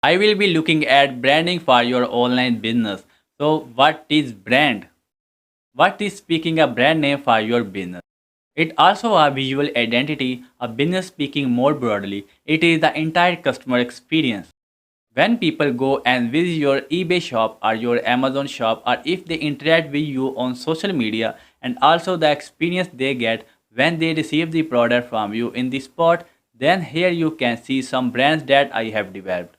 I will be looking at branding for your online business. So, what is brand? What is speaking a brand name for your business? It also a visual identity, a business speaking more broadly. It is the entire customer experience. When people go and visit your eBay shop or your Amazon shop, or if they interact with you on social media, and also the experience they get when they receive the product from you in the spot, then here you can see some brands that I have developed.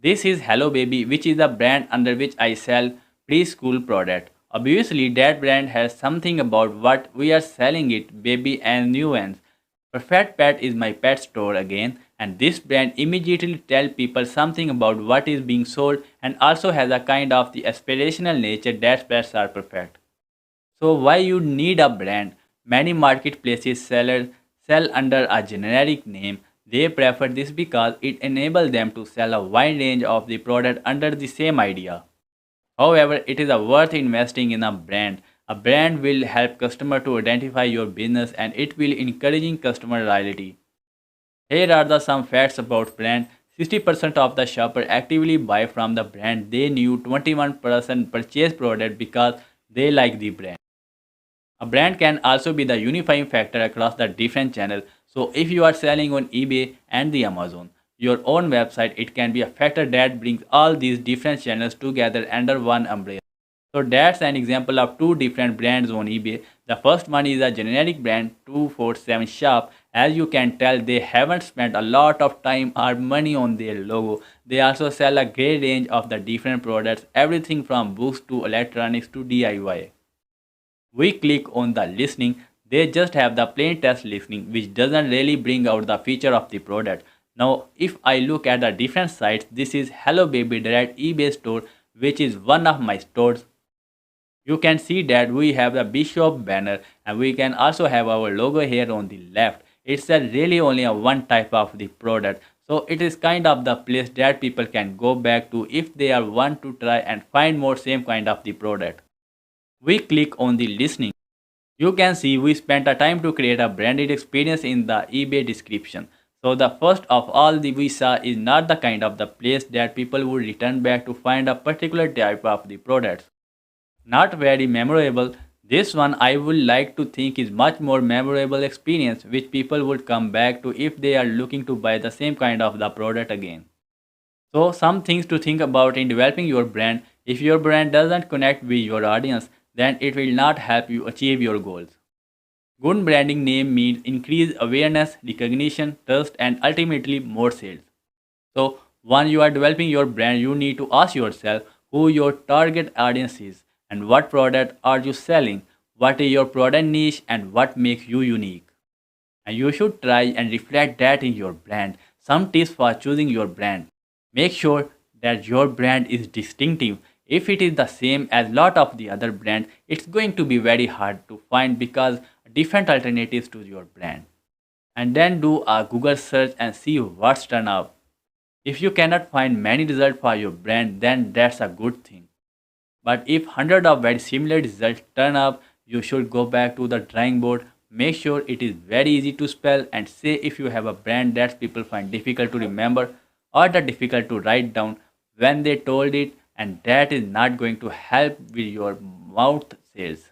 This is Hello Baby, which is the brand under which I sell preschool product. Obviously, that brand has something about what we are selling it, baby and new ones. Perfect Pet is my pet store again, and this brand immediately tell people something about what is being sold and also has a kind of the aspirational nature that pets are perfect. So why you need a brand? Many marketplaces sellers sell under a generic name. They prefer this because it enables them to sell a wide range of the product under the same idea. However, it is a worth investing in a brand. A brand will help customer to identify your business and it will encouraging customer loyalty. Here are the some facts about brand. 60% of the shopper actively buy from the brand they knew. 21% purchase product because they like the brand. A brand can also be the unifying factor across the different channels. So if you are selling on eBay and the Amazon, your own website, it can be a factor that brings all these different channels together under one umbrella. So that's an example of two different brands on eBay. The first one is a generic brand 247 Shop. As you can tell, they haven't spent a lot of time or money on their logo. They also sell a great range of the different products, everything from books to electronics to DIY. We click on the listening, they just have the plain text listening which doesn't really bring out the feature of the product. Now if I look at the different sites, this is Hello Baby Direct eBay store, which is one of my stores. You can see that we have the Bishop banner and we can also have our logo here on the left. It's a really only a one type of the product. So it is kind of the place that people can go back to if they are want to try and find more same kind of the product. We click on the listening. You can see we spent a time to create a branded experience in the eBay description. So the first of all the visa is not the kind of the place that people would return back to find a particular type of the products. Not very memorable. This one I would like to think is much more memorable experience which people would come back to if they are looking to buy the same kind of the product again. So some things to think about in developing your brand. If your brand doesn't connect with your audience, then it will not help you achieve your goals. Good branding name means increased awareness, recognition, trust, and ultimately more sales. So, when you are developing your brand, you need to ask yourself who your target audience is and what product are you selling, what is your product niche, and what makes you unique. And you should try and reflect that in your brand. Some tips for choosing your brand. Make sure that your brand is distinctive. If it is the same as lot of the other brand, it's going to be very hard to find because different alternatives to your brand. And then do a Google search and see what's turn up. If you cannot find many results for your brand, then that's a good thing. But if hundred of very similar results turn up, you should go back to the drawing board. Make sure it is very easy to spell and say if you have a brand that people find difficult to remember or the difficult to write down when they told it, and that is not going to help with your mouth sales.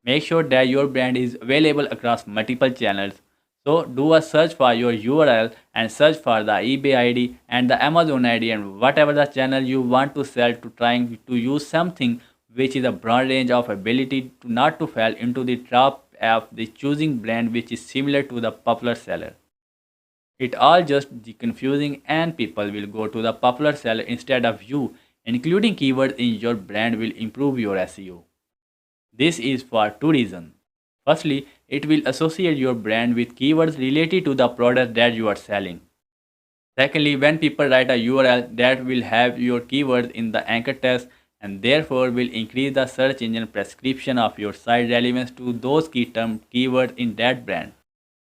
Make sure that your brand is available across multiple channels. So do a search for your URL and search for the eBay ID and the Amazon ID and whatever the channel you want to sell, to trying to use something which is a broad range of ability to not to fall into the trap of the choosing brand which is similar to the popular seller. It all just the confusing and people will go to the popular seller instead of you. Including keywords in your brand will improve your SEO. This is for two reasons. Firstly, it will associate your brand with keywords related to the product that you are selling. Secondly, when people write a URL, that will have your keywords in the anchor text and therefore will increase the search engine prescription of your site relevance to those key term keywords in that brand.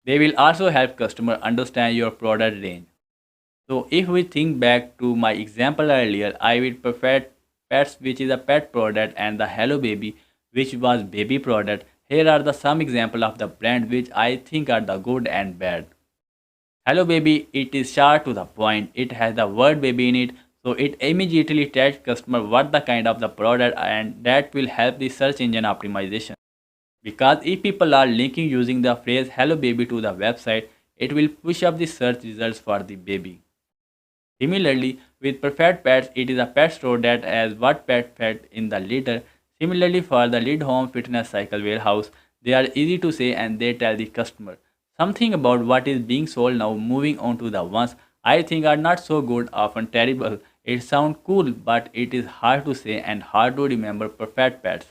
They will also help customer understand your product range. So if we think back to my example earlier, I will perfect pets which is a pet product and the Hello Baby which was baby product. Here are the some example of the brand which I think are the good and bad. Hello baby, it is short to the point. It has the word baby in it, so it immediately tells customer what the kind of the product, and that will help the search engine optimization. Because if people are linking using the phrase hello baby to the website, it will push up the search results for the baby. Similarly, with Perfect Pets, it is a pet store that has what pet in the litter. Similarly, for the lead home fitness cycle warehouse, they are easy to say and they tell the customer. Something about what is being sold now, moving on to the ones I think are not so good, often terrible. It sounds cool, but it is hard to say and hard to remember. Perfect Pets.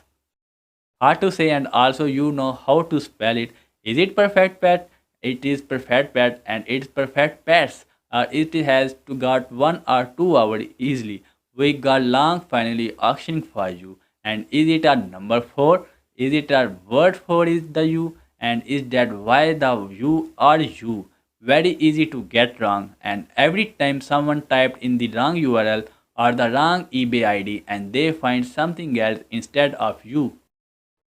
Hard to say, and also you know how to spell it. Is it perfect pet? It is perfect pet and it's perfect pets. Or it has to got 1 or 2 hours easily. We got long finally auctioning for you. And is it a number 4? Is it a word 4 is the you? And is that why the you are you? Very easy to get wrong. And every time someone typed in the wrong URL or the wrong eBay ID and they find something else instead of you,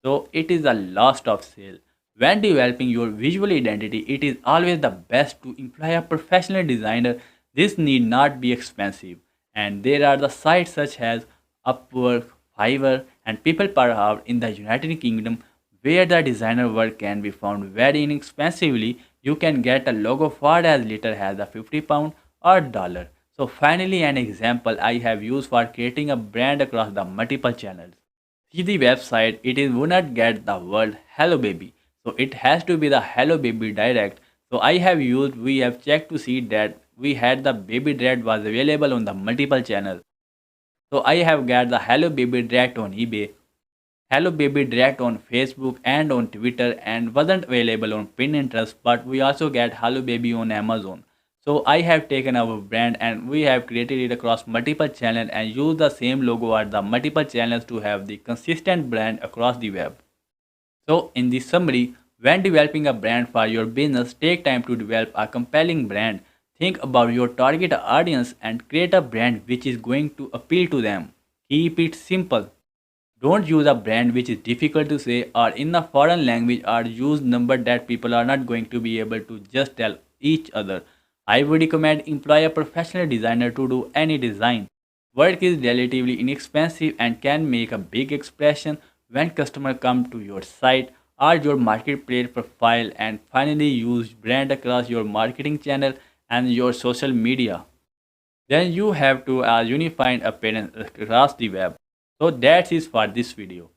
so it is a loss of sale. When developing your visual identity, it is always the best to employ a professional designer. This need not be expensive. And there are the sites such as Upwork, Fiverr, and People Per Hour in the United Kingdom where the designer work can be found very inexpensively. You can get a logo for as little as a £50 or dollar. So finally an example I have used for creating a brand across the multiple channels. See the website, it is would not get the word hello baby. So it has to be the hello baby direct. So we have checked to see that we had the baby direct was available on the multiple channels. So I have got the hello baby direct on eBay, hello baby direct on Facebook and on Twitter, and wasn't available on Pinterest, but we also get hello baby on Amazon. So I have taken our brand and we have created it across multiple channels and used the same logo at the multiple channels to have the consistent brand across the web. So in the summary, when developing a brand for your business, take time to develop a compelling brand. Think about your target audience and create a brand which is going to appeal to them. Keep it simple. Don't use a brand which is difficult to say or in a foreign language or use number that people are not going to be able to just tell each other. I would recommend employ a professional designer to do any design. Work is relatively inexpensive and can make a big expression when customers come to your site or your marketplace profile, and finally use brand across your marketing channel and your social media. Then you have to unified appearance across the web. So that's it for this video.